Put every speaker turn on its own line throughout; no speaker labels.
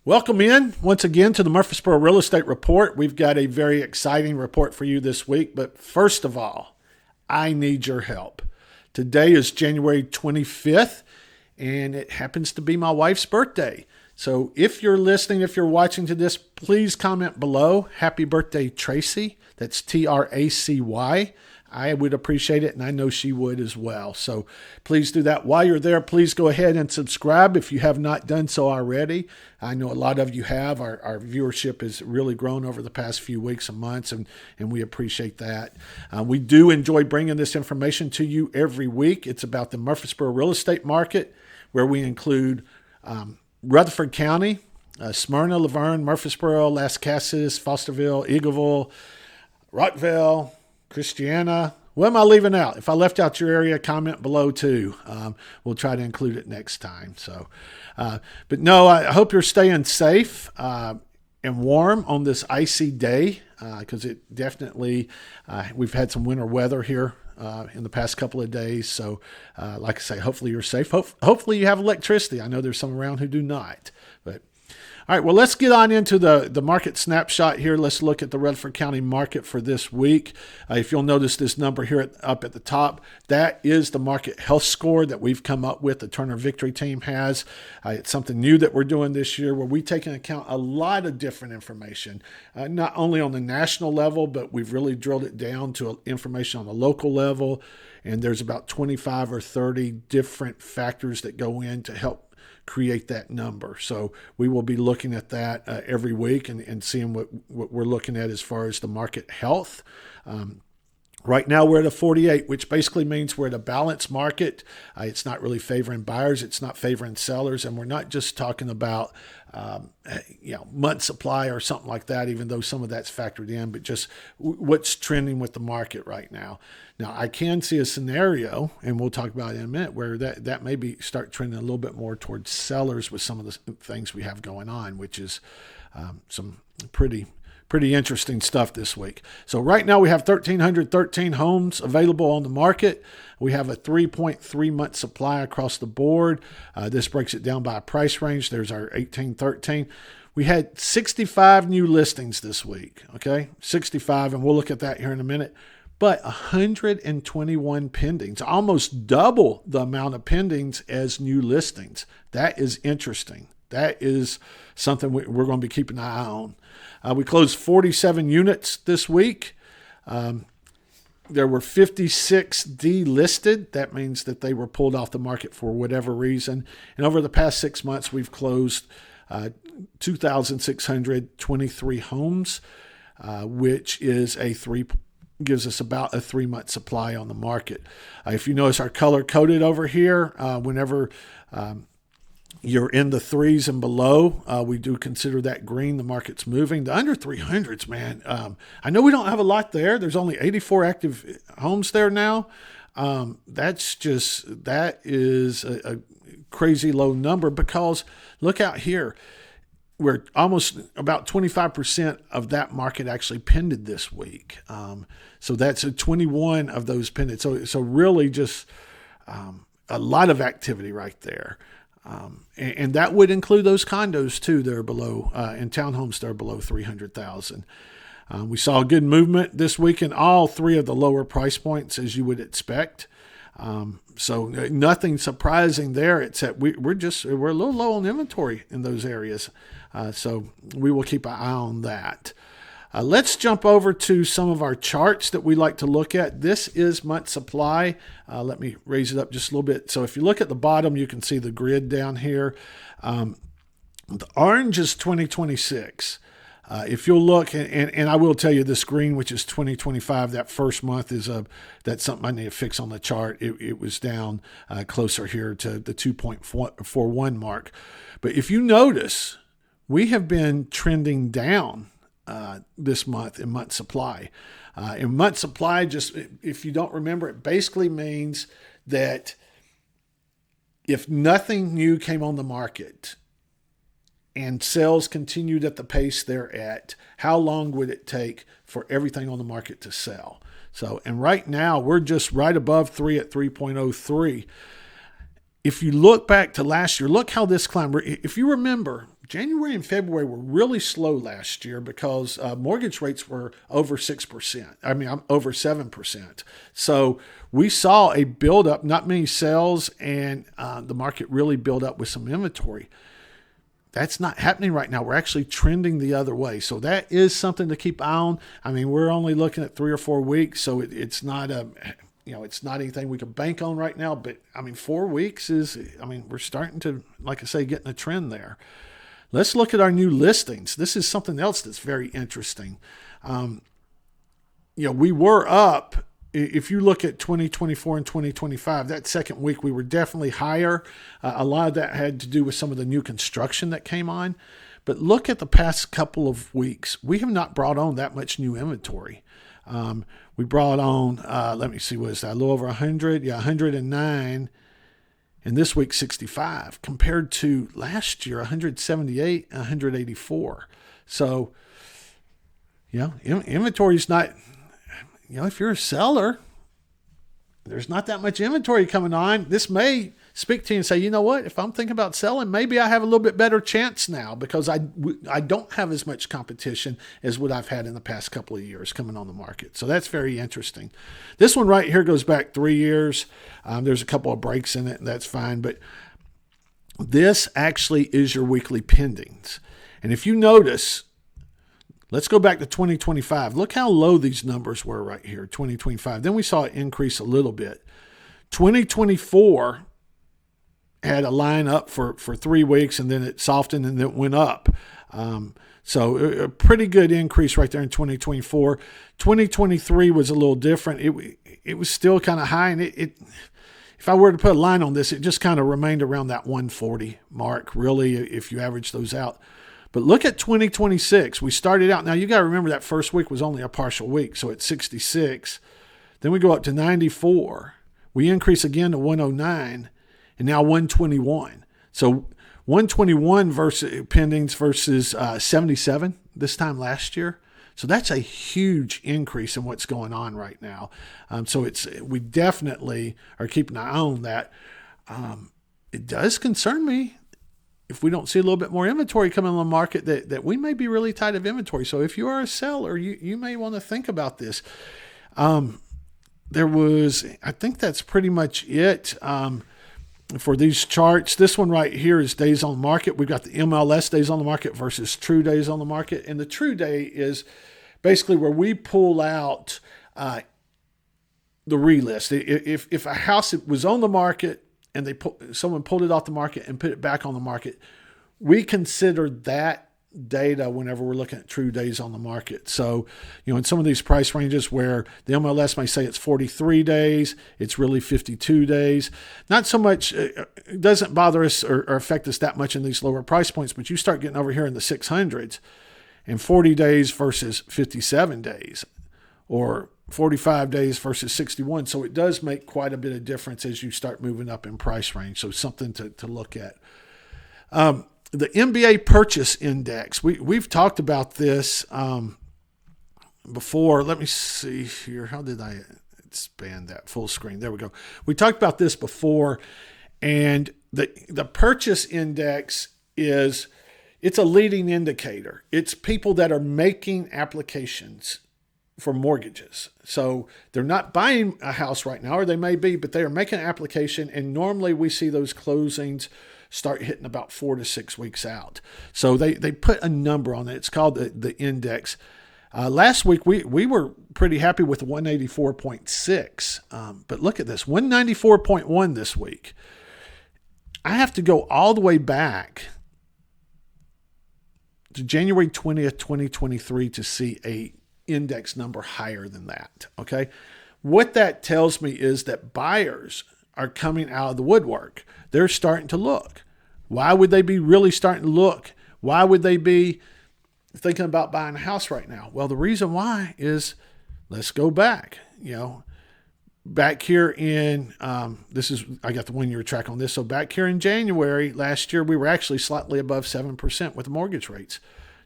Welcome in once again to the Murfreesboro Real Estate Report. We've got a very exciting report for you this week, but first of all, I need your help. Today is January 25th, and it happens to be my wife's birthday. So if you're listening, if you're watching to this, please comment below. Happy birthday, Tracy. That's Tracy. I would appreciate it, and I know she would as well. So please do that. While you're there, please go ahead and subscribe if you have not done so already. I know a lot of you have. Our viewership has really grown over the past few weeks and months, and we appreciate that. We do enjoy bringing this information to you every week. It's about the Murfreesboro real estate market, where we include Rutherford County, Smyrna, Vergne, Murfreesboro, Las Casas, Fosterville, Eagleville, Rockville, Christiana. What am I leaving out? If I left out your area, comment below too. We'll try to include it next time. So, but no, I hope you're staying safe and warm on this icy day, because it definitely, we've had some winter weather here in the past couple of days. So, like I say, hopefully you're safe. Hopefully you have electricity. I know there's some around who do not, but all right, well, let's get on into the market snapshot here. Let's look at the Rutherford County market for this week. If you'll notice this number here up at the top, that is the market health score that we've come up with, the Turner Victory team has. It's something new that we're doing this year, where we take into account a lot of different information, not only on the national level, but we've really drilled it down to information on the local level. And there's about 25 or 30 different factors that go in to help create that number. So we will be looking at that every week and seeing what we're looking at as far as the market health. Right now we're at a 48, which basically means we're at a balanced market. It's not really favoring buyers. It's not favoring sellers. And we're not just talking about, month supply or something like that, even though some of that's factored in, but just what's trending with the market right now. Now, I can see a scenario, and we'll talk about it in a minute, where that maybe start trending a little bit more towards sellers with some of the things we have going on, which is some pretty interesting stuff this week. So right now we have 1,313 homes available on the market. We have a 3.3 month supply across the board. This breaks it down by a price range. There's our 1813. We had 65 new listings this week, okay? 65, and we'll look at that here in a minute. But 121 pendings, almost double the amount of pendings as new listings. That is interesting. That is something we're going to be keeping an eye on. We closed 47 units this week. There were 56 delisted. That means that they were pulled off the market for whatever reason. And over the past 6 months, we've closed 2,623 homes, which is gives us about a 3 month supply on the market. If you notice our color coded over here, whenever you're in the threes and below, we do consider that green. The market's moving. The under 300s, man. I know we don't have a lot there. There's only 84 active homes there now. That is a crazy low number, because look out here. We're almost about 25% of that market actually pended this week. So that's a 21 of those pended. So really just a lot of activity right there. And that would include those condos too. They're below, and townhomes that are below 300,000. We saw a good movement this week in all three of the lower price points, as you would expect. So nothing surprising there, except we're a little low on inventory in those areas. So we will keep an eye on that. Let's jump over to some of our charts that we like to look at. This is month supply. Let me raise it up just a little bit. So if you look at the bottom, you can see the grid down here. The orange is 2026. If you'll look, and I will tell you this green, which is 2025, that first month that's something I need to fix on the chart. It was down closer here to the 2.41 mark. But if you notice, we have been trending down this month in month supply. In month supply, just if you don't remember, it basically means that if nothing new came on the market and sales continued at the pace they're at, how long would it take for everything on the market to sell? So, and right now we're just right above 3 at 3.03. If you look back to last year, look how this climbed. If you remember, January and February were really slow last year because mortgage rates were over 6%. I'm over 7%. So we saw a buildup, not many sales, and the market really built up with some inventory. That's not happening right now. We're actually trending the other way. So that is something to keep eye on. I mean, we're only looking at 3 or 4 weeks, so it's not it's not anything we can bank on right now. But I mean, 4 weeks we're starting to, like I say, get in a trend there. Let's look at our new listings. This is something else that's very interesting. We were up. If you look at 2024 and 2025, that second week we were definitely higher. A lot of that had to do with some of the new construction that came on. But look at the past couple of weeks. We have not brought on that much new inventory. We brought on, let me see, what is that? A little over 100? Yeah, 109. And this week, 65, compared to last year, 178, 184. So, inventory is not, if you're a seller, there's not that much inventory coming on. This may speak to you and say, you know what, if I'm thinking about selling, maybe I have a little bit better chance now because I don't have as much competition as what I've had in the past couple of years coming on the market. So that's very interesting. This one right here goes back 3 years. There's a couple of breaks in it, and that's fine. But this actually is your weekly pendings. And if you notice, let's go back to 2025. Look how low these numbers were right here, 2025. Then we saw it increase a little bit. 2024 had a line up for 3 weeks, and then it softened and then it went up. So a pretty good increase right there in 2024. 2023 was a little different. It was still kind of high, and if I were to put a line on this, it just kind of remained around that 140 mark, really, if you average those out. But look at 2026. We started out. Now, you got to remember that first week was only a partial week, so it's 66. Then we go up to 94. We increase again to 109, and now 121. So 121 versus pendings versus 77 this time last year. So that's a huge increase in what's going on right now. So we definitely are keeping an eye on that. It does concern me if we don't see a little bit more inventory coming on the market that we may be really tight of inventory. So if you are a seller, you may want to think about this. I think that's pretty much it for these charts. This one right here is days on market. We've got the MLS days on the market versus true days on the market. And the true day is basically where we pull out the relist. If a house was on the market and someone pulled it off the market and put it back on the market, we consider that data whenever we're looking at true days on the market. So, in some of these price ranges where the MLS may say it's 43 days, it's really 52 days. Not so much, it doesn't bother us or affect us that much in these lower price points, but you start getting over here in the 600s and 40 days versus 57 days or 45 days versus 61. So it does make quite a bit of difference as you start moving up in price range. So something to look at. The MBA Purchase Index, we've talked about this before. Let me see here. How did I expand that full screen? There we go. We talked about this before, and the Purchase Index it's a leading indicator. It's people that are making applications for mortgages. So they're not buying a house right now, or they may be, but they are making an application, and normally we see those closings start hitting about 4 to 6 weeks out. So they put a number on it. It's called the index. Last week, we were pretty happy with 184.6. But look at this, 194.1 this week. I have to go all the way back to January 20th, 2023 to see a index number higher than that. Okay. What that tells me is that buyers are coming out of the woodwork. They're starting to look. Why would they be really starting to look? Why would they be thinking about buying a house right now? Well, the reason why is, let's go back, back here in, I got the 1 year track on this. So back here in January last year, we were actually slightly above 7% with the mortgage rates.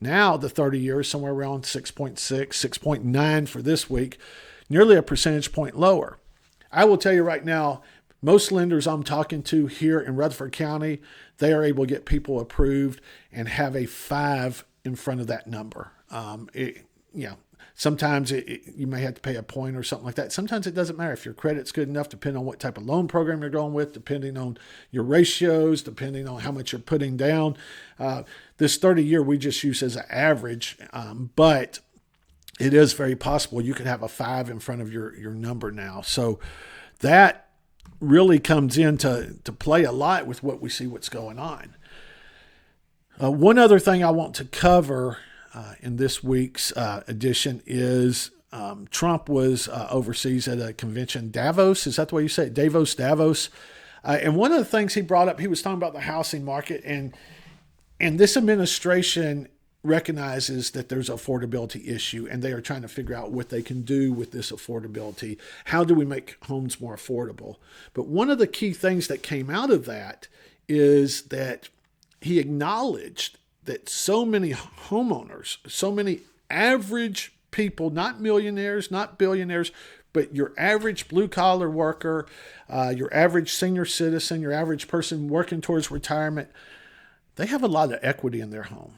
Now the 30 years somewhere around 6.6, 6.9 for this week, nearly a percentage point lower. I will tell you right now, Most lenders I'm talking to here in Rutherford County, they are able to get people approved and have a 5 in front of that number. Sometimes you may have to pay a point or something like that. Sometimes it doesn't matter if your credit's good enough, depending on what type of loan program you're going with, depending on your ratios, depending on how much you're putting down. This 30-year we just use as an average, but it is very possible you could have a 5 in front of your number now. So that really comes into play a lot with what we see what's going on. One other thing I want to cover in this week's edition is Trump was overseas at a convention, Davos. Is that the way you say it? Davos. And one of the things he brought up, he was talking about the housing market, and this administration recognizes that there's an affordability issue, and they are trying to figure out what they can do with this affordability. How do we make homes more affordable? But one of the key things that came out of that is that he acknowledged that so many homeowners, so many average people, not millionaires, not billionaires, but your average blue-collar worker, your average senior citizen, your average person working towards retirement, they have a lot of equity in their home.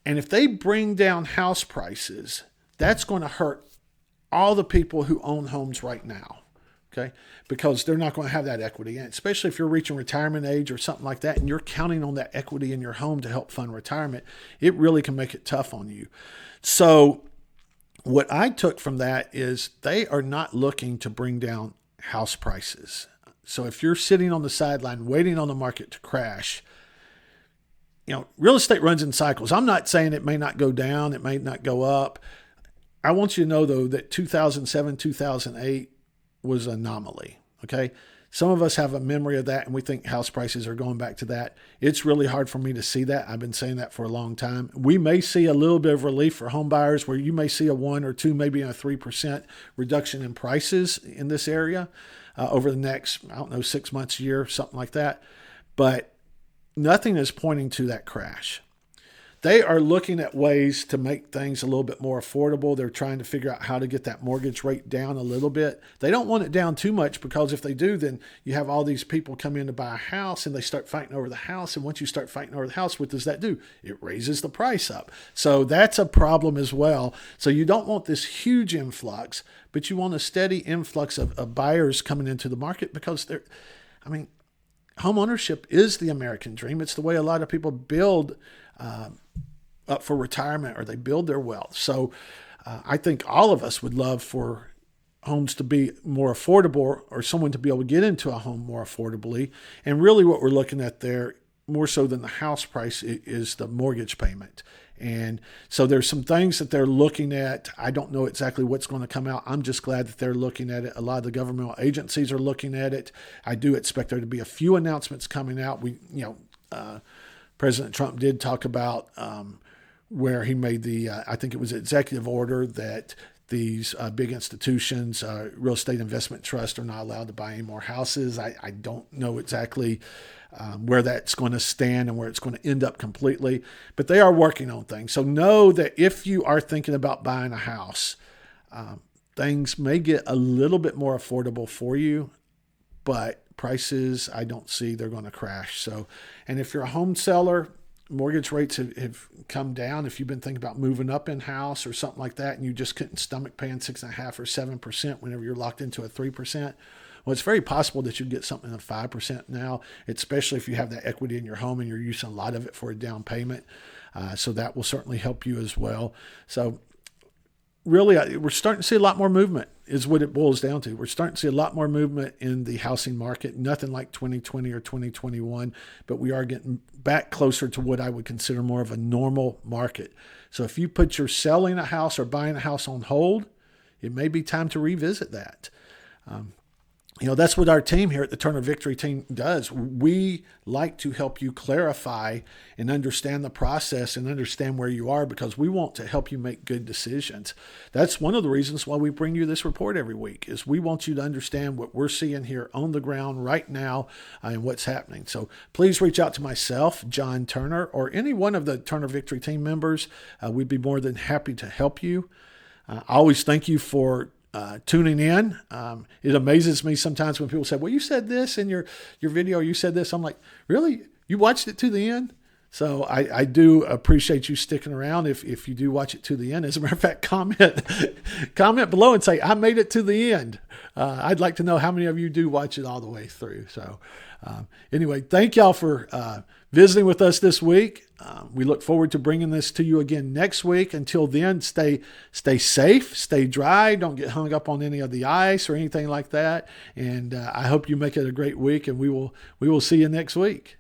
And if they bring down house prices, that's going to hurt all the people who own homes right now, okay? Because they're not going to have that equity. And especially if you're reaching retirement age or something like that, and you're counting on that equity in your home to help fund retirement, it really can make it tough on you. So what I took from that is they are not looking to bring down house prices. So if you're sitting on the sideline waiting on the market to crash, real estate runs in cycles. I'm not saying it may not go down, it may not go up. I want you to know, though, that 2007, 2008 was an anomaly, okay? Some of us have a memory of that, and we think house prices are going back to that. It's really hard for me to see that. I've been saying that for a long time. We may see a little bit of relief for home buyers where you may see a 1 or 2, maybe a 3% reduction in prices in this area over the next, 6 months, a year, something like that. But nothing is pointing to that crash. They are looking at ways to make things a little bit more affordable. They're trying to figure out how to get that mortgage rate down a little bit. They don't want it down too much, because if they do, then you have all these people come in to buy a house and they start fighting over the house. And once you start fighting over the house, what does that do? It raises the price up. So that's a problem as well. So you don't want this huge influx, but you want a steady influx of buyers coming into the market, because home ownership is the American dream. It's the way a lot of people build up for retirement, or they build their wealth. So I think all of us would love for homes to be more affordable, or someone to be able to get into a home more affordably. And really what we're looking at there, more so than the house price, is the mortgage payment. And so there's some things that they're looking at. I don't know exactly what's going to come out. I'm just glad that they're looking at it. A lot of the governmental agencies are looking at it. I do expect there to be a few announcements coming out. President Trump did talk about where he made the, I think it was executive order that these big institutions, real estate investment trusts, are not allowed to buy any more houses. I don't know exactly where that's going to stand and where it's going to end up completely, but they are working on things. So know that if you are thinking about buying a house, things may get a little bit more affordable for you, but prices, I don't see they're going to crash. So, and if you're a home seller, mortgage rates have come down. If you've been thinking about moving up in house or something like that, and you just couldn't stomach paying 6.5% or 7% whenever you're locked into a 3%, well, it's very possible that you get something of 5% now, especially if you have that equity in your home and you're using a lot of it for a down payment. So that will certainly help you as well. So really, we're starting to see a lot more movement is what it boils down to. We're starting to see a lot more movement in the housing market, nothing like 2020 or 2021, but we are getting back closer to what I would consider more of a normal market. So if you put your selling a house or buying a house on hold, it may be time to revisit that. That's what our team here at the Turner Victory team does. We like to help you clarify and understand the process and understand where you are, because we want to help you make good decisions. That's one of the reasons why we bring you this report every week, is we want you to understand what we're seeing here on the ground right now and what's happening. So please reach out to myself, John Turner, or any one of the Turner Victory team members. We'd be more than happy to help you. I always thank you for tuning in. It amazes me sometimes when people say, well, you said this in your video, or you said this. I'm like, really? You watched it to the end? So I do appreciate you sticking around if you do watch it to the end. As a matter of fact, comment below and say, I made it to the end. I'd like to know how many of you do watch it all the way through. So anyway, thank y'all for visiting with us this week. We look forward to bringing this to you again next week. Until then, stay safe, stay dry. Don't get hung up on any of the ice or anything like that. And I hope you make it a great week, and we will see you next week.